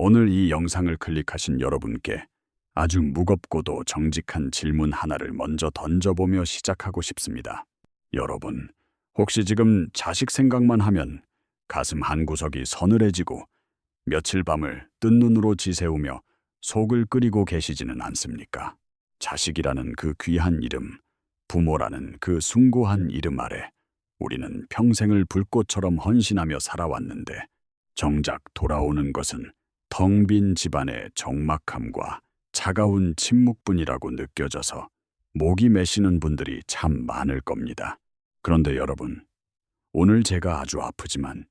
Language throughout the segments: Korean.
오늘 이 영상을 클릭하신 여러분께 아주 무겁고도 정직한 질문 하나를 먼저 던져보며 시작하고 싶습니다. 여러분, 혹시 지금 자식 생각만 하면 가슴 한구석이 서늘해지고 며칠 밤을 뜬 눈으로 지새우며 속을 끓이고 계시지는 않습니까? 자식이라는 그 귀한 이름, 부모라는 그 숭고한 이름 아래 우리는 평생을 불꽃처럼 헌신하며 살아왔는데 정작 돌아오는 것은 텅 빈 집안의 적막함과 차가운 침묵뿐이라고 느껴져서 목이 메시는 분들이 참 많을 겁니다. 그런데 여러분, 오늘 제가 아주 아프지만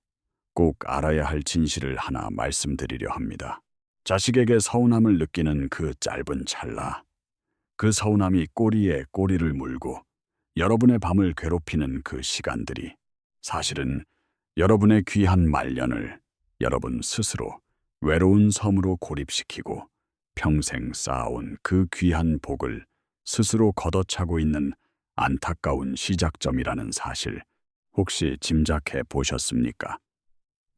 꼭 알아야 할 진실을 하나 말씀드리려 합니다. 자식에게 서운함을 느끼는 그 짧은 찰나, 그 서운함이 꼬리에 꼬리를 물고 여러분의 밤을 괴롭히는 그 시간들이 사실은 여러분의 귀한 말년을 여러분 스스로 외로운 섬으로 고립시키고 평생 쌓아온 그 귀한 복을 스스로 걷어차고 있는 안타까운 시작점이라는 사실 혹시 짐작해 보셨습니까?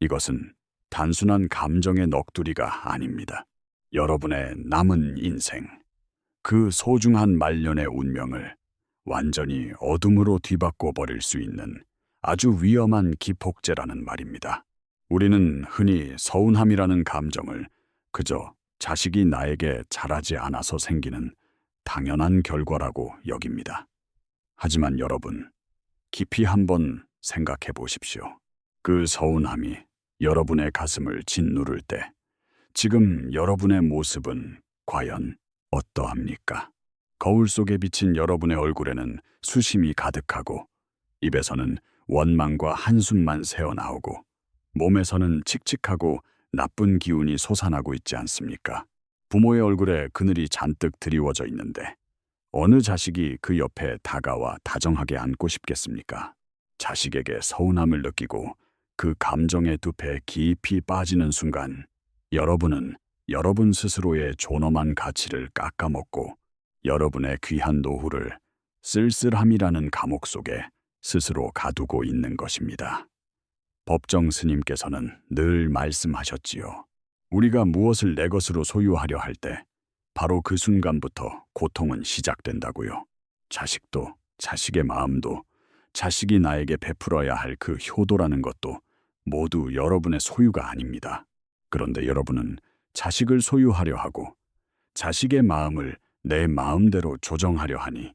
이것은 단순한 감정의 넋두리가 아닙니다. 여러분의 남은 인생, 그 소중한 말년의 운명을 완전히 어둠으로 뒤바꿔 버릴 수 있는 아주 위험한 기폭제라는 말입니다. 우리는 흔히 서운함이라는 감정을 그저 자식이 나에게 잘하지 않아서 생기는 당연한 결과라고 여깁니다. 하지만 여러분, 깊이 한번 생각해 보십시오. 그 서운함이 여러분의 가슴을 짓누를 때 지금 여러분의 모습은 과연 어떠합니까? 거울 속에 비친 여러분의 얼굴에는 수심이 가득하고 입에서는 원망과 한숨만 새어나오고 몸에서는 칙칙하고 나쁜 기운이 솟아나고 있지 않습니까? 부모의 얼굴에 그늘이 잔뜩 드리워져 있는데 어느 자식이 그 옆에 다가와 다정하게 안고 싶겠습니까? 자식에게 서운함을 느끼고 그 감정의 늪에 깊이 빠지는 순간 여러분은 여러분 스스로의 존엄한 가치를 깎아먹고 여러분의 귀한 노후를 쓸쓸함이라는 감옥 속에 스스로 가두고 있는 것입니다. 법정 스님께서는 늘 말씀하셨지요. 우리가 무엇을 내 것으로 소유하려 할 때 바로 그 순간부터 고통은 시작된다고요. 자식도, 자식의 마음도, 자식이 나에게 베풀어야 할 그 효도라는 것도 모두 여러분의 소유가 아닙니다. 그런데 여러분은 자식을 소유하려 하고 자식의 마음을 내 마음대로 조정하려 하니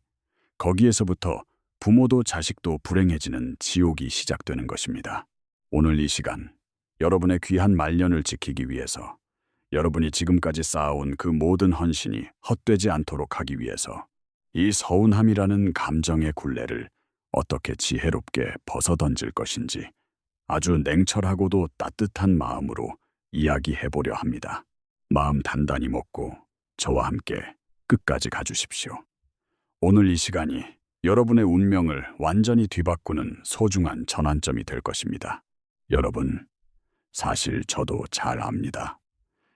거기에서부터 부모도 자식도 불행해지는 지옥이 시작되는 것입니다. 오늘 이 시간, 여러분의 귀한 말년을 지키기 위해서 여러분이 지금까지 쌓아온 그 모든 헌신이 헛되지 않도록 하기 위해서 이 서운함이라는 감정의 굴레를 어떻게 지혜롭게 벗어던질 것인지 아주 냉철하고도 따뜻한 마음으로 이야기해보려 합니다. 마음 단단히 먹고 저와 함께 끝까지 가주십시오. 오늘 이 시간이 여러분의 운명을 완전히 뒤바꾸는 소중한 전환점이 될 것입니다. 여러분, 사실 저도 잘 압니다.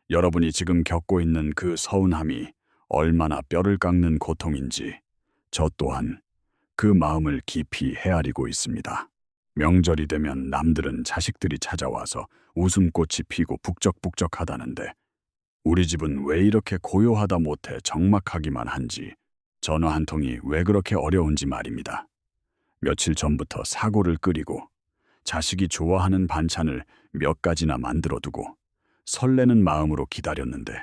여러분이 지금 겪고 있는 그 서운함이 얼마나 뼈를 깎는 고통인지 저 또한 그 마음을 깊이 헤아리고 있습니다. 명절이 되면 남들은 자식들이 찾아와서 웃음꽃이 피고 북적북적하다는데 우리 집은 왜 이렇게 고요하다 못해 적막하기만 한지 전화 한 통이 왜 그렇게 어려운지 말입니다. 며칠 전부터 사고를 끓이고 자식이 좋아하는 반찬을 몇 가지나 만들어두고 설레는 마음으로 기다렸는데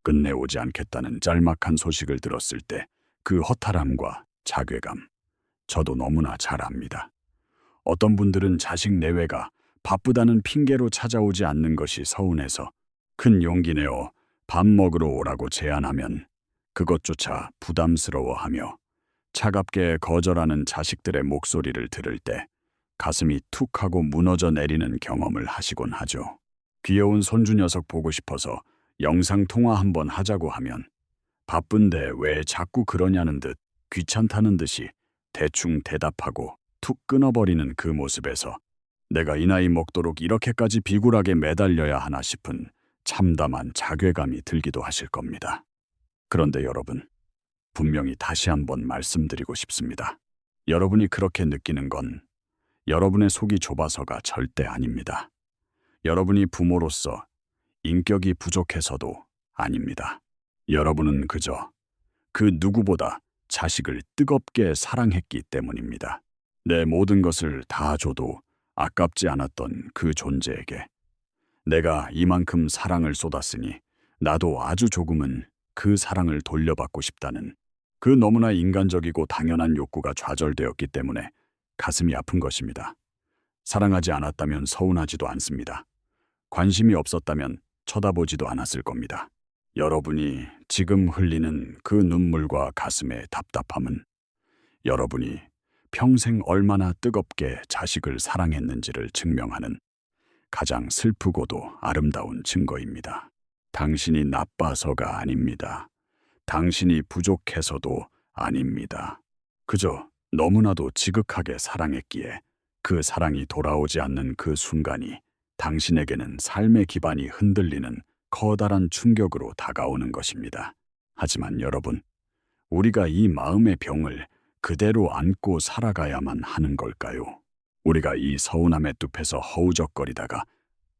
끝내 오지 않겠다는 짤막한 소식을 들었을 때 그 허탈함과 자괴감, 저도 너무나 잘 압니다. 어떤 분들은 자식 내외가 바쁘다는 핑계로 찾아오지 않는 것이 서운해서 큰 용기 내어 밥 먹으러 오라고 제안하면 그것조차 부담스러워하며 차갑게 거절하는 자식들의 목소리를 들을 때 가슴이 툭 하고 무너져 내리는 경험을 하시곤 하죠. 귀여운 손주 녀석 보고 싶어서 영상통화 한번 하자고 하면 바쁜데 왜 자꾸 그러냐는 듯 귀찮다는 듯이 대충 대답하고 툭 끊어버리는 그 모습에서 내가 이 나이 먹도록 이렇게까지 비굴하게 매달려야 하나 싶은 참담한 자괴감이 들기도 하실 겁니다. 그런데 여러분, 분명히 다시 한번 말씀드리고 싶습니다. 여러분이 그렇게 느끼는 건 여러분의 속이 좁아서가 절대 아닙니다. 여러분이 부모로서 인격이 부족해서도 아닙니다. 여러분은 그저 그 누구보다 자식을 뜨겁게 사랑했기 때문입니다. 내 모든 것을 다 줘도 아깝지 않았던 그 존재에게 내가 이만큼 사랑을 쏟았으니 나도 아주 조금은 그 사랑을 돌려받고 싶다는 그 너무나 인간적이고 당연한 욕구가 좌절되었기 때문에 가슴이 아픈 것입니다. 사랑하지 않았다면 서운하지도 않습니다. 관심이 없었다면 쳐다보지도 않았을 겁니다. 여러분이 지금 흘리는 그 눈물과 가슴의 답답함은 여러분이 평생 얼마나 뜨겁게 자식을 사랑했는지를 증명하는 가장 슬프고도 아름다운 증거입니다. 당신이 나빠서가 아닙니다. 당신이 부족해서도 아닙니다. 그저 너무나도 지극하게 사랑했기에 그 사랑이 돌아오지 않는 그 순간이 당신에게는 삶의 기반이 흔들리는 커다란 충격으로 다가오는 것입니다. 하지만 여러분, 우리가 이 마음의 병을 그대로 안고 살아가야만 하는 걸까요? 우리가 이 서운함의 뚝에서 허우적거리다가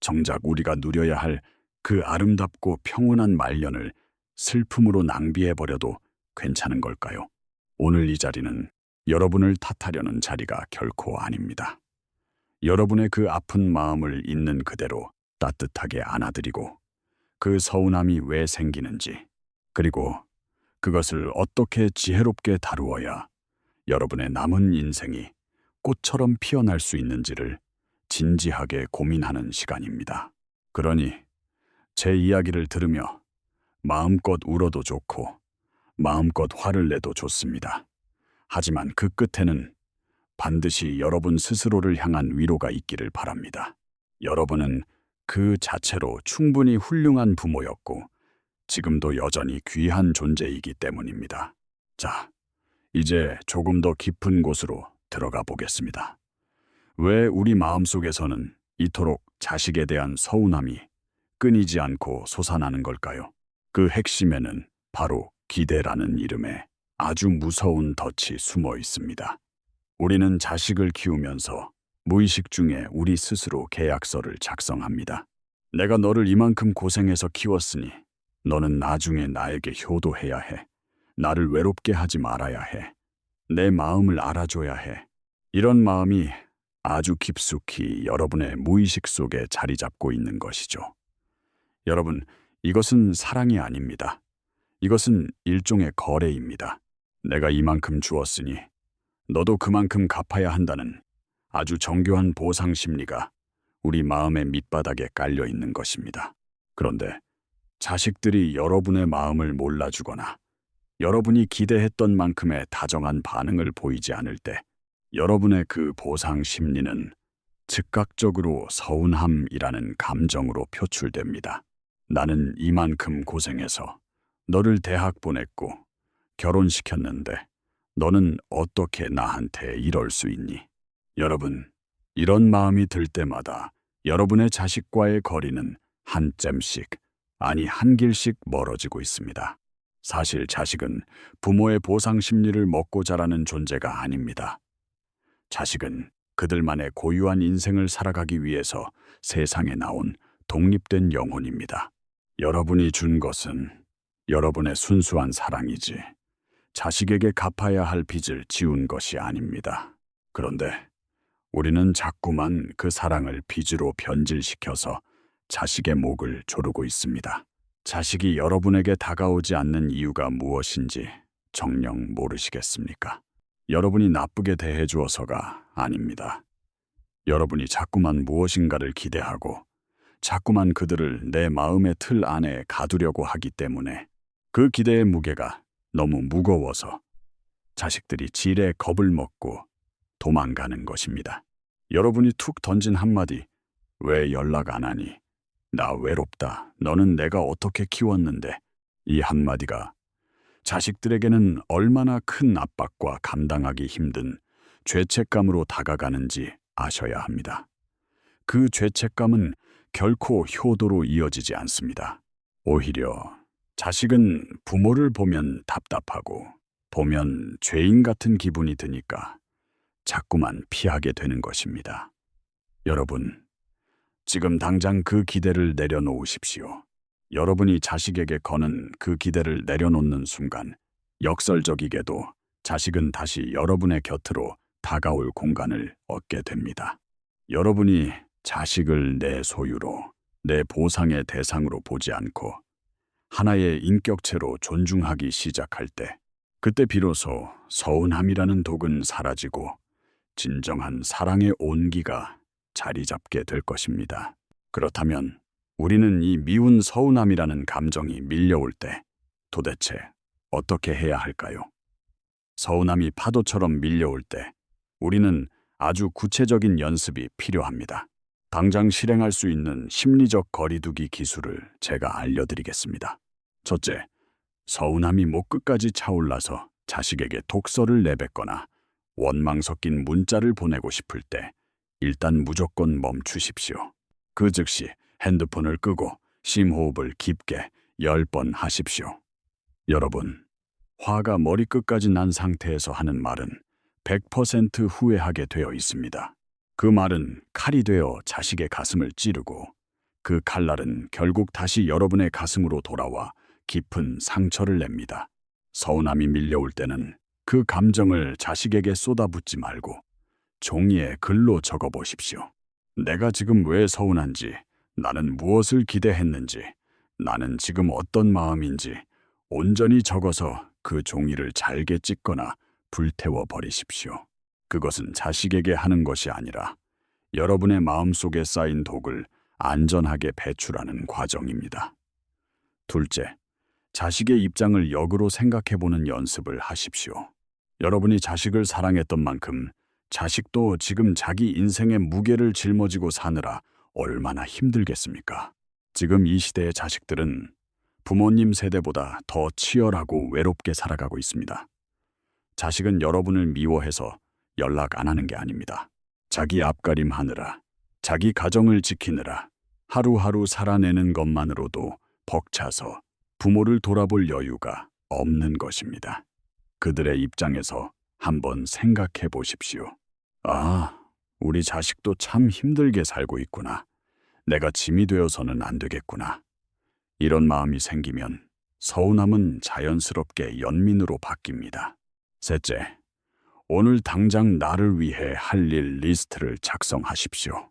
정작 우리가 누려야 할 그 아름답고 평온한 말년을 슬픔으로 낭비해버려도 괜찮은 걸까요? 오늘 이 자리는 여러분을 탓하려는 자리가 결코 아닙니다. 여러분의 그 아픈 마음을 있는 그대로 따뜻하게 안아드리고 그 서운함이 왜 생기는지, 그리고 그것을 어떻게 지혜롭게 다루어야 여러분의 남은 인생이 꽃처럼 피어날 수 있는지를 진지하게 고민하는 시간입니다. 그러니 제 이야기를 들으며 마음껏 울어도 좋고 마음껏 화를 내도 좋습니다. 하지만 그 끝에는 반드시 여러분 스스로를 향한 위로가 있기를 바랍니다. 여러분은 그 자체로 충분히 훌륭한 부모였고 지금도 여전히 귀한 존재이기 때문입니다. 자, 이제 조금 더 깊은 곳으로 들어가 보겠습니다. 왜 우리 마음속에서는 이토록 자식에 대한 서운함이 끊이지 않고 솟아나는 걸까요? 그 핵심에는 바로 기대라는 이름의 아주 무서운 덫이 숨어 있습니다. 우리는 자식을 키우면서 무의식 중에 우리 스스로 계약서를 작성합니다. 내가 너를 이만큼 고생해서 키웠으니 너는 나중에 나에게 효도해야 해. 나를 외롭게 하지 말아야 해. 내 마음을 알아줘야 해. 이런 마음이 아주 깊숙이 여러분의 무의식 속에 자리 잡고 있는 것이죠. 여러분, 이것은 사랑이 아닙니다. 이것은 일종의 거래입니다. 내가 이만큼 주었으니 너도 그만큼 갚아야 한다는 아주 정교한 보상 심리가 우리 마음의 밑바닥에 깔려 있는 것입니다. 그런데 자식들이 여러분의 마음을 몰라주거나 여러분이 기대했던 만큼의 다정한 반응을 보이지 않을 때 여러분의 그 보상 심리는 즉각적으로 서운함이라는 감정으로 표출됩니다. 나는 이만큼 고생해서 너를 대학 보냈고 결혼시켰는데 너는 어떻게 나한테 이럴 수 있니? 여러분, 이런 마음이 들 때마다 여러분의 자식과의 거리는 한 뼘씩, 아니 한 길씩 멀어지고 있습니다. 사실 자식은 부모의 보상 심리를 먹고 자라는 존재가 아닙니다. 자식은 그들만의 고유한 인생을 살아가기 위해서 세상에 나온 독립된 영혼입니다. 여러분이 준 것은 여러분의 순수한 사랑이지 자식에게 갚아야 할 빚을 지운 것이 아닙니다. 그런데 우리는 자꾸만 그 사랑을 빚으로 변질시켜서 자식의 목을 조르고 있습니다. 자식이 여러분에게 다가오지 않는 이유가 무엇인지 정녕 모르시겠습니까? 여러분이 나쁘게 대해주어서가 아닙니다. 여러분이 자꾸만 무엇인가를 기대하고 자꾸만 그들을 내 마음의 틀 안에 가두려고 하기 때문에 그 기대의 무게가 너무 무거워서 자식들이 지레 겁을 먹고 도망가는 것입니다. 여러분이 툭 던진 한마디, 왜 연락 안 하니? 나 외롭다. 너는 내가 어떻게 키웠는데? 이 한마디가 자식들에게는 얼마나 큰 압박과 감당하기 힘든 죄책감으로 다가가는지 아셔야 합니다. 그 죄책감은 결코 효도로 이어지지 않습니다. 오히려 자식은 부모를 보면 답답하고 보면 죄인 같은 기분이 드니까 자꾸만 피하게 되는 것입니다. 여러분, 지금 당장 그 기대를 내려놓으십시오. 여러분이 자식에게 거는 그 기대를 내려놓는 순간 역설적이게도 자식은 다시 여러분의 곁으로 다가올 공간을 얻게 됩니다. 여러분이 자식을 내 소유로, 내 보상의 대상으로 보지 않고 하나의 인격체로 존중하기 시작할 때, 그때 비로소 서운함이라는 독은 사라지고 진정한 사랑의 온기가 자리 잡게 될 것입니다. 그렇다면 우리는 이 미운 서운함이라는 감정이 밀려올 때 도대체 어떻게 해야 할까요? 서운함이 파도처럼 밀려올 때 우리는 아주 구체적인 연습이 필요합니다. 당장 실행할 수 있는 심리적 거리두기 기술을 제가 알려드리겠습니다. 첫째, 서운함이 목 끝까지 차올라서 자식에게 독서를 내뱉거나 원망 섞인 문자를 보내고 싶을 때 일단 무조건 멈추십시오. 그 즉시 핸드폰을 끄고 심호흡을 깊게 10번 하십시오. 여러분, 화가 머리끝까지 난 상태에서 하는 말은 100% 후회하게 되어 있습니다. 그 말은 칼이 되어 자식의 가슴을 찌르고 그 칼날은 결국 다시 여러분의 가슴으로 돌아와 깊은 상처를 냅니다. 서운함이 밀려올 때는 그 감정을 자식에게 쏟아붓지 말고 종이에 글로 적어보십시오. 내가 지금 왜 서운한지, 나는 무엇을 기대했는지, 나는 지금 어떤 마음인지 온전히 적어서 그 종이를 잘게 찢거나 불태워 버리십시오. 그것은 자식에게 하는 것이 아니라 여러분의 마음속에 쌓인 독을 안전하게 배출하는 과정입니다. 둘째, 자식의 입장을 역으로 생각해보는 연습을 하십시오. 여러분이 자식을 사랑했던 만큼 자식도 지금 자기 인생의 무게를 짊어지고 사느라 얼마나 힘들겠습니까? 지금 이 시대의 자식들은 부모님 세대보다 더 치열하고 외롭게 살아가고 있습니다. 자식은 여러분을 미워해서 연락 안 하는 게 아닙니다. 자기 앞가림 하느라, 자기 가정을 지키느라 하루하루 살아내는 것만으로도 벅차서 부모를 돌아볼 여유가 없는 것입니다. 그들의 입장에서 한번 생각해 보십시오. 아, 우리 자식도 참 힘들게 살고 있구나. 내가 짐이 되어서는 안 되겠구나. 이런 마음이 생기면 서운함은 자연스럽게 연민으로 바뀝니다. 셋째, 오늘 당장 나를 위해 할 일 리스트를 작성하십시오.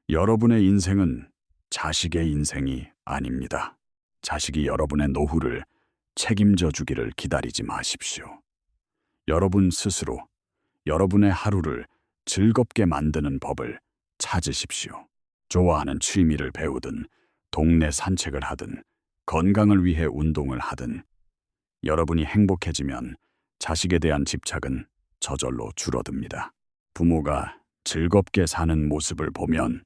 여러분의 인생은 자식의 인생이 아닙니다. 자식이 여러분의 노후를 책임져 주기를 기다리지 마십시오. 여러분 스스로 여러분의 하루를 즐겁게 만드는 법을 찾으십시오. 좋아하는 취미를 배우든 동네 산책을 하든 건강을 위해 운동을 하든 여러분이 행복해지면 자식에 대한 집착은 저절로 줄어듭니다. 부모가 즐겁게 사는 모습을 보면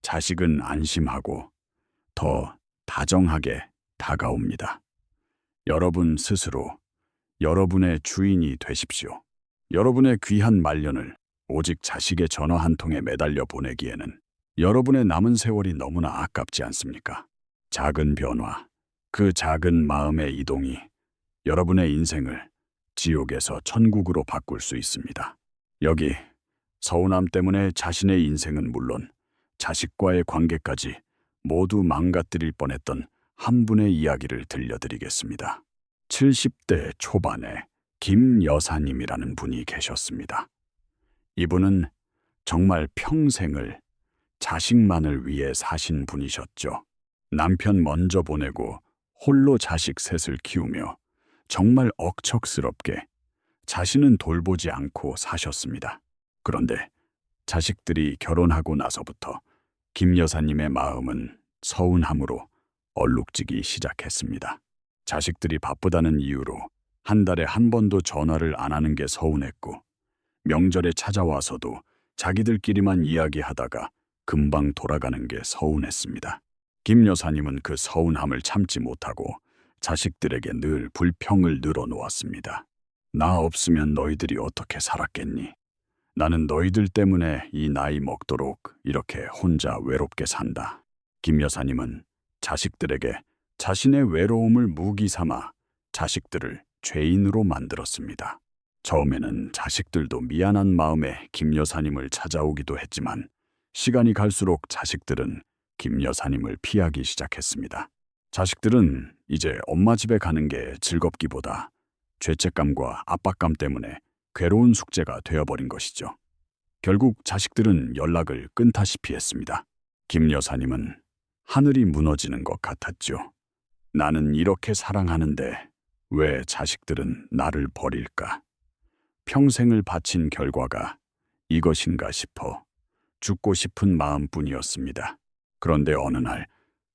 자식은 안심하고 더 다정하게 다가옵니다. 여러분 스스로 여러분의 주인이 되십시오. 여러분의 귀한 말년을 오직 자식의 전화 한 통에 매달려 보내기에는 여러분의 남은 세월이 너무나 아깝지 않습니까? 작은 변화, 그 작은 마음의 이동이 여러분의 인생을 지옥에서 천국으로 바꿀 수 있습니다. 여기 서운함 때문에 자신의 인생은 물론 자식과의 관계까지 모두 망가뜨릴 뻔했던 한 분의 이야기를 들려드리겠습니다. 70대 초반에 김 여사님이라는 분이 계셨습니다. 이분은 정말 평생을 자식만을 위해 사신 분이셨죠. 남편 먼저 보내고 홀로 자식 셋을 키우며 정말 억척스럽게 자신은 돌보지 않고 사셨습니다. 그런데 자식들이 결혼하고 나서부터 김 여사님의 마음은 서운함으로 얼룩지기 시작했습니다. 자식들이 바쁘다는 이유로 한 달에 한 번도 전화를 안 하는 게 서운했고 명절에 찾아와서도 자기들끼리만 이야기하다가 금방 돌아가는 게 서운했습니다. 김 여사님은 그 서운함을 참지 못하고 자식들에게 늘 불평을 늘어놓았습니다. 나 없으면 너희들이 어떻게 살았겠니? 나는 너희들 때문에 이 나이 먹도록 이렇게 혼자 외롭게 산다. 김 여사님은 자식들에게 자신의 외로움을 무기 삼아 자식들을 죄인으로 만들었습니다. 처음에는 자식들도 미안한 마음에 김 여사님을 찾아오기도 했지만 시간이 갈수록 자식들은 김 여사님을 피하기 시작했습니다. 자식들은 이제 엄마 집에 가는 게 즐겁기보다 죄책감과 압박감 때문에 괴로운 숙제가 되어버린 것이죠. 결국 자식들은 연락을 끊다시피 했습니다. 김 여사님은 하늘이 무너지는 것 같았죠. 나는 이렇게 사랑하는데 왜 자식들은 나를 버릴까? 평생을 바친 결과가 이것인가 싶어 죽고 싶은 마음뿐이었습니다. 그런데 어느 날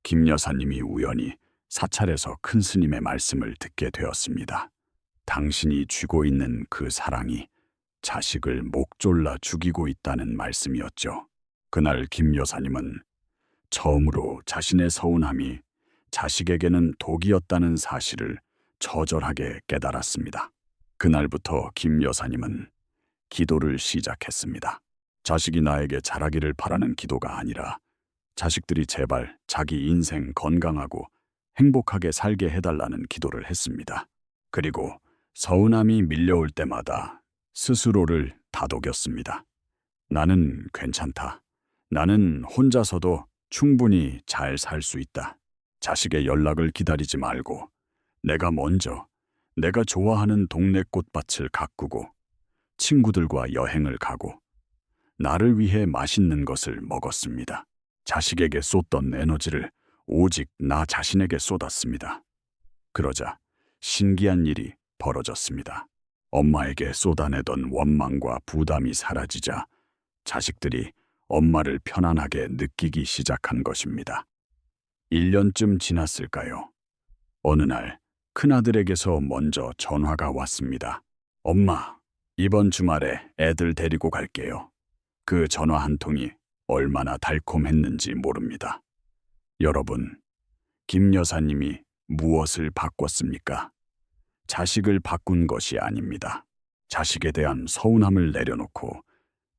김 여사님이 우연히 사찰에서 큰 스님의 말씀을 듣게 되었습니다. 당신이 쥐고 있는 그 사랑이 자식을 목졸라 죽이고 있다는 말씀이었죠. 그날 김 여사님은 처음으로 자신의 서운함이 자식에게는 독이었다는 사실을 처절하게 깨달았습니다. 그날부터 김 여사님은 기도를 시작했습니다. 자식이 나에게 잘하기를 바라는 기도가 아니라 자식들이 제발 자기 인생 건강하고 행복하게 살게 해달라는 기도를 했습니다. 그리고 서운함이 밀려올 때마다 스스로를 다독였습니다. 나는 괜찮다. 나는 혼자서도 충분히 잘 살 수 있다. 자식의 연락을 기다리지 말고 내가 먼저 내가 좋아하는 동네 꽃밭을 가꾸고 친구들과 여행을 가고 나를 위해 맛있는 것을 먹었습니다. 자식에게 쏟던 에너지를 오직 나 자신에게 쏟았습니다. 그러자 신기한 일이 벌어졌습니다. 엄마에게 쏟아내던 원망과 부담이 사라지자 자식들이 엄마를 편안하게 느끼기 시작한 것입니다. 1년쯤 지났을까요? 어느 날 큰아들에게서 먼저 전화가 왔습니다. 엄마, 이번 주말에 애들 데리고 갈게요. 그 전화 한 통이 얼마나 달콤했는지 모릅니다. 여러분, 김 여사님이 무엇을 바꿨습니까? 자식을 바꾼 것이 아닙니다. 자식에 대한 서운함을 내려놓고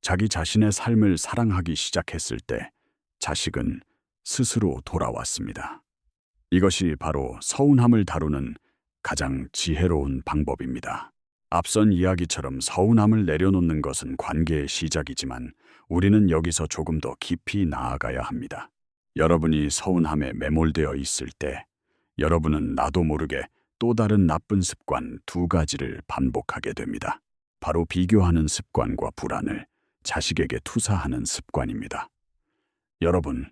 자기 자신의 삶을 사랑하기 시작했을 때 자식은 스스로 돌아왔습니다. 이것이 바로 서운함을 다루는 가장 지혜로운 방법입니다. 앞선 이야기처럼 서운함을 내려놓는 것은 관계의 시작이지만 우리는 여기서 조금 더 깊이 나아가야 합니다. 여러분이 서운함에 매몰되어 있을 때 여러분은 나도 모르게 또 다른 나쁜 습관 2가지를 반복하게 됩니다. 바로 비교하는 습관과 불안을 자식에게 투사하는 습관입니다. 여러분,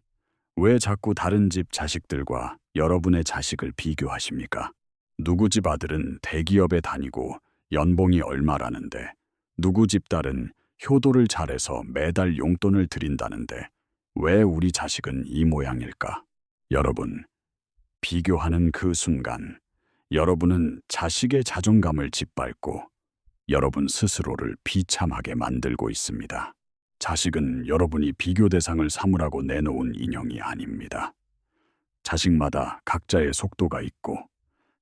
왜 자꾸 다른 집 자식들과 여러분의 자식을 비교하십니까? 누구 집 아들은 대기업에 다니고 연봉이 얼마라는데 누구 집 딸은 효도를 잘해서 매달 용돈을 드린다는데 왜 우리 자식은 이 모양일까? 여러분, 비교하는 그 순간 여러분은 자식의 자존감을 짓밟고 여러분 스스로를 비참하게 만들고 있습니다. 자식은 여러분이 비교 대상을 삼으라고 내놓은 인형이 아닙니다. 자식마다 각자의 속도가 있고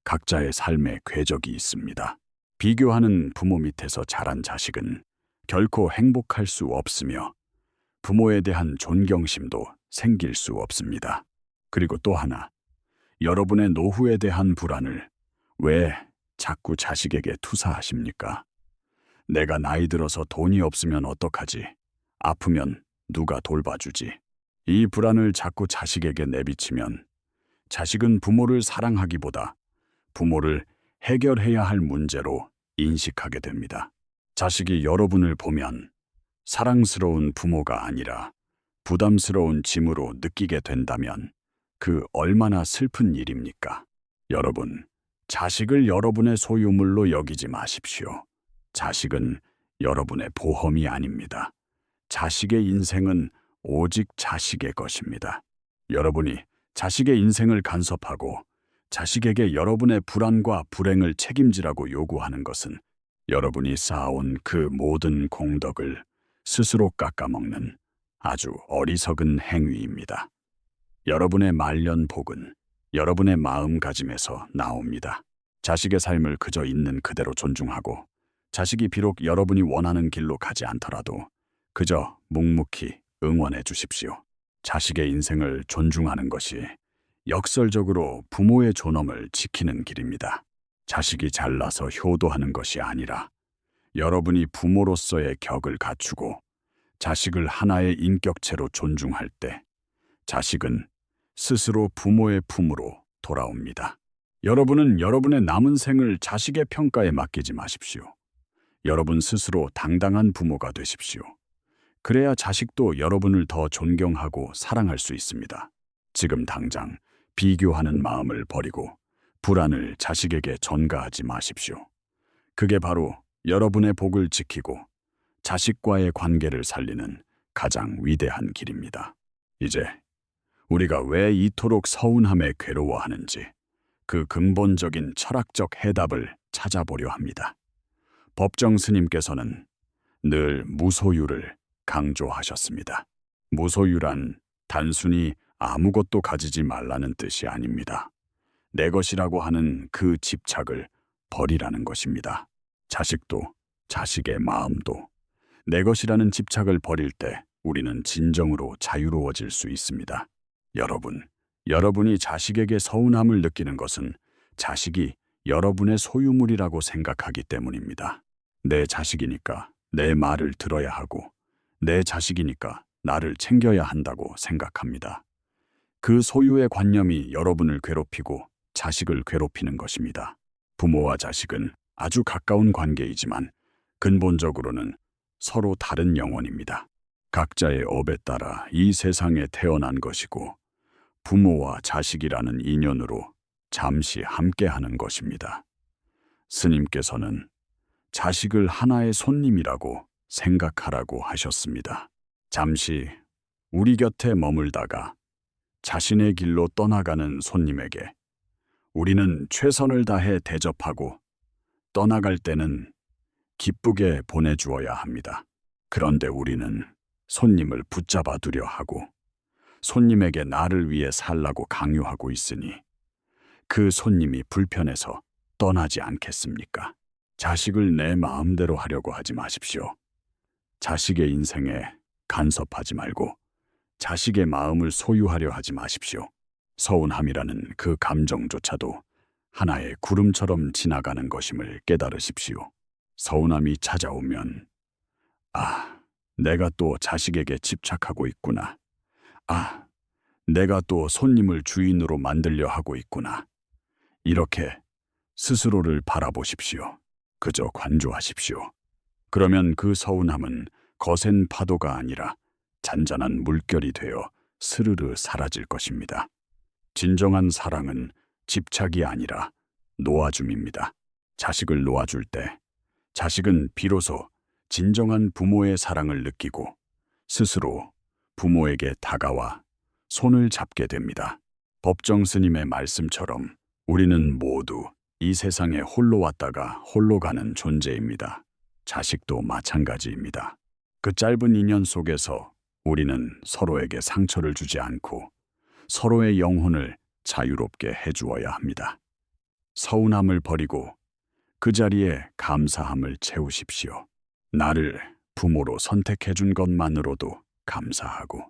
각자의 삶의 궤적이 있습니다. 비교하는 부모 밑에서 자란 자식은 결코 행복할 수 없으며 부모에 대한 존경심도 생길 수 없습니다. 그리고 또 하나, 여러분의 노후에 대한 불안을 왜 자꾸 자식에게 투사하십니까? 내가 나이 들어서 돈이 없으면 어떡하지? 아프면 누가 돌봐주지? 이 불안을 자꾸 자식에게 내비치면 자식은 부모를 사랑하기보다 부모를 해결해야 할 문제로 인식하게 됩니다. 자식이 여러분을 보면 사랑스러운 부모가 아니라 부담스러운 짐으로 느끼게 된다면 그 얼마나 슬픈 일입니까? 여러분, 자식을 여러분의 소유물로 여기지 마십시오. 자식은 여러분의 보험이 아닙니다. 자식의 인생은 오직 자식의 것입니다. 여러분이 자식의 인생을 간섭하고 자식에게 여러분의 불안과 불행을 책임지라고 요구하는 것은 여러분이 쌓아온 그 모든 공덕을 스스로 깎아먹는 아주 어리석은 행위입니다. 여러분의 말년 복은 여러분의 마음가짐에서 나옵니다. 자식의 삶을 그저 있는 그대로 존중하고 자식이 비록 여러분이 원하는 길로 가지 않더라도 그저 묵묵히 응원해 주십시오. 자식의 인생을 존중하는 것이 역설적으로 부모의 존엄을 지키는 길입니다. 자식이 잘나서 효도하는 것이 아니라 여러분이 부모로서의 격을 갖추고 자식을 하나의 인격체로 존중할 때 자식은 스스로 부모의 품으로 돌아옵니다. 여러분은 여러분의 남은 생을 자식의 평가에 맡기지 마십시오. 여러분 스스로 당당한 부모가 되십시오. 그래야 자식도 여러분을 더 존경하고 사랑할 수 있습니다. 지금 당장 비교하는 마음을 버리고 불안을 자식에게 전가하지 마십시오. 그게 바로 여러분의 복을 지키고 자식과의 관계를 살리는 가장 위대한 길입니다. 이제 우리가 왜 이토록 서운함에 괴로워하는지 그 근본적인 철학적 해답을 찾아보려 합니다. 법정 스님께서는 늘 무소유를 강조하셨습니다. 무소유란 단순히 아무것도 가지지 말라는 뜻이 아닙니다. 내 것이라고 하는 그 집착을 버리라는 것입니다. 자식도 자식의 마음도 내 것이라는 집착을 버릴 때 우리는 진정으로 자유로워질 수 있습니다. 여러분이 자식에게 서운함을 느끼는 것은 자식이 여러분의 소유물이라고 생각하기 때문입니다. 내 자식이니까 내 말을 들어야 하고 내 자식이니까 나를 챙겨야 한다고 생각합니다. 그 소유의 관념이 여러분을 괴롭히고 자식을 괴롭히는 것입니다. 부모와 자식은 아주 가까운 관계이지만 근본적으로는 서로 다른 영혼입니다. 각자의 업에 따라 이 세상에 태어난 것이고 부모와 자식이라는 인연으로 잠시 함께하는 것입니다. 스님께서는 자식을 하나의 손님이라고 생각하라고 하셨습니다. 잠시 우리 곁에 머물다가 자신의 길로 떠나가는 손님에게 우리는 최선을 다해 대접하고 떠나갈 때는 기쁘게 보내주어야 합니다. 그런데 우리는 손님을 붙잡아 두려 하고 손님에게 나를 위해 살라고 강요하고 있으니 그 손님이 불편해서 떠나지 않겠습니까? 자식을 내 마음대로 하려고 하지 마십시오. 자식의 인생에 간섭하지 말고 자식의 마음을 소유하려 하지 마십시오. 서운함이라는 그 감정조차도 하나의 구름처럼 지나가는 것임을 깨달으십시오. 서운함이 찾아오면 내가 또 자식에게 집착하고 있구나. 내가 또 손님을 주인으로 만들려 하고 있구나. 이렇게 스스로를 바라보십시오. 그저 관조하십시오. 그러면 그 서운함은 거센 파도가 아니라 잔잔한 물결이 되어 스르르 사라질 것입니다. 진정한 사랑은 집착이 아니라 놓아줌입니다. 자식을 놓아줄 때 자식은 비로소 진정한 부모의 사랑을 느끼고 스스로 부모에게 다가와 손을 잡게 됩니다. 법정 스님의 말씀처럼 우리는 모두 이 세상에 홀로 왔다가 홀로 가는 존재입니다. 자식도 마찬가지입니다. 그 짧은 인연 속에서 우리는 서로에게 상처를 주지 않고 서로의 영혼을 자유롭게 해주어야 합니다. 서운함을 버리고 그 자리에 감사함을 채우십시오. 나를 부모로 선택해준 것만으로도 감사하고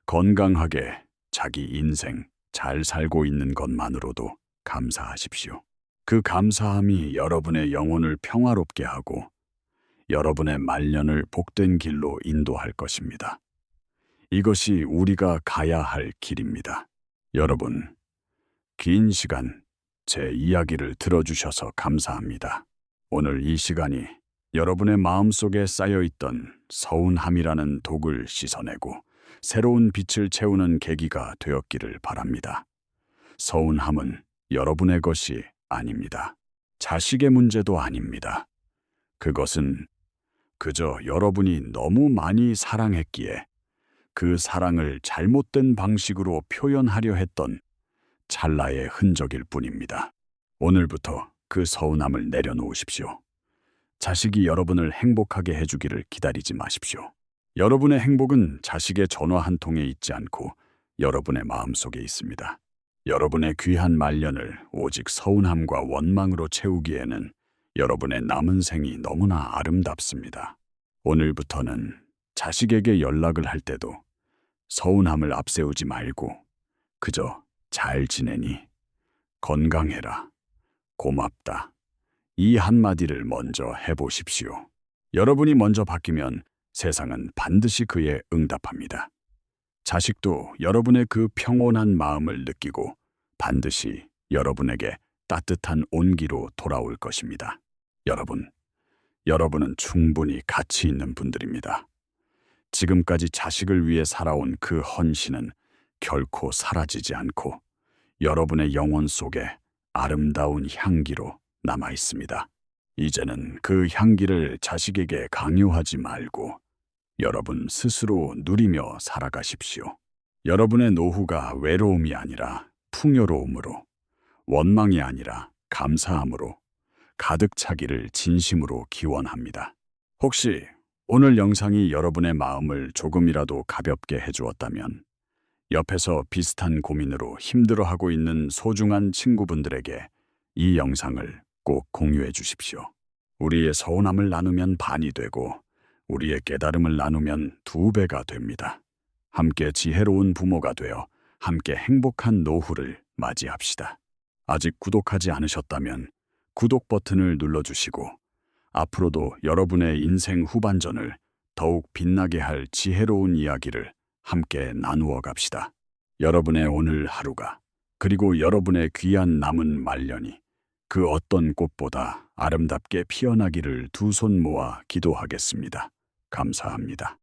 건강하게 자기 인생 잘 살고 있는 것만으로도 감사하십시오. 그 감사함이 여러분의 영혼을 평화롭게 하고 여러분의 말년을 복된 길로 인도할 것입니다. 이것이 우리가 가야 할 길입니다. 여러분, 긴 시간 제 이야기를 들어주셔서 감사합니다. 오늘 이 시간이 여러분의 마음속에 쌓여있던 서운함이라는 독을 씻어내고 새로운 빛을 채우는 계기가 되었기를 바랍니다. 서운함은 여러분의 것이 아닙니다. 자식의 문제도 아닙니다. 그것은 그저 여러분이 너무 많이 사랑했기에 그 사랑을 잘못된 방식으로 표현하려 했던 찰나의 흔적일 뿐입니다. 오늘부터 그 서운함을 내려놓으십시오. 자식이 여러분을 행복하게 해주기를 기다리지 마십시오. 여러분의 행복은 자식의 전화 한 통에 있지 않고 여러분의 마음속에 있습니다. 여러분의 귀한 말년을 오직 서운함과 원망으로 채우기에는 여러분의 남은 생이 너무나 아름답습니다. 오늘부터는 자식에게 연락을 할 때도 서운함을 앞세우지 말고 그저 잘 지내니, 건강해라, 고맙다 이 한마디를 먼저 해보십시오. 여러분이 먼저 바뀌면 세상은 반드시 그에 응답합니다. 자식도 여러분의 그 평온한 마음을 느끼고 반드시 여러분에게 따뜻한 온기로 돌아올 것입니다. 여러분은 충분히 가치 있는 분들입니다. 지금까지 자식을 위해 살아온 그 헌신은 결코 사라지지 않고 여러분의 영혼 속에 아름다운 향기로 남아 있습니다. 이제는 그 향기를 자식에게 강요하지 말고 여러분 스스로 누리며 살아가십시오. 여러분의 노후가 외로움이 아니라 풍요로움으로, 원망이 아니라 감사함으로 가득 차기를 진심으로 기원합니다. 혹시 오늘 영상이 여러분의 마음을 조금이라도 가볍게 해주었다면 옆에서 비슷한 고민으로 힘들어하고 있는 소중한 친구분들에게 이 영상을 꼭 공유해 주십시오. 우리의 서운함을 나누면 반이 되고 우리의 깨달음을 나누면 2배가 됩니다. 함께 지혜로운 부모가 되어 함께 행복한 노후를 맞이합시다. 아직 구독하지 않으셨다면 구독 버튼을 눌러주시고 앞으로도 여러분의 인생 후반전을 더욱 빛나게 할 지혜로운 이야기를 함께 나누어 갑시다. 여러분의 오늘 하루가 그리고 여러분의 귀한 남은 말년이 그 어떤 꽃보다 아름답게 피어나기를 두 손 모아 기도하겠습니다. 감사합니다.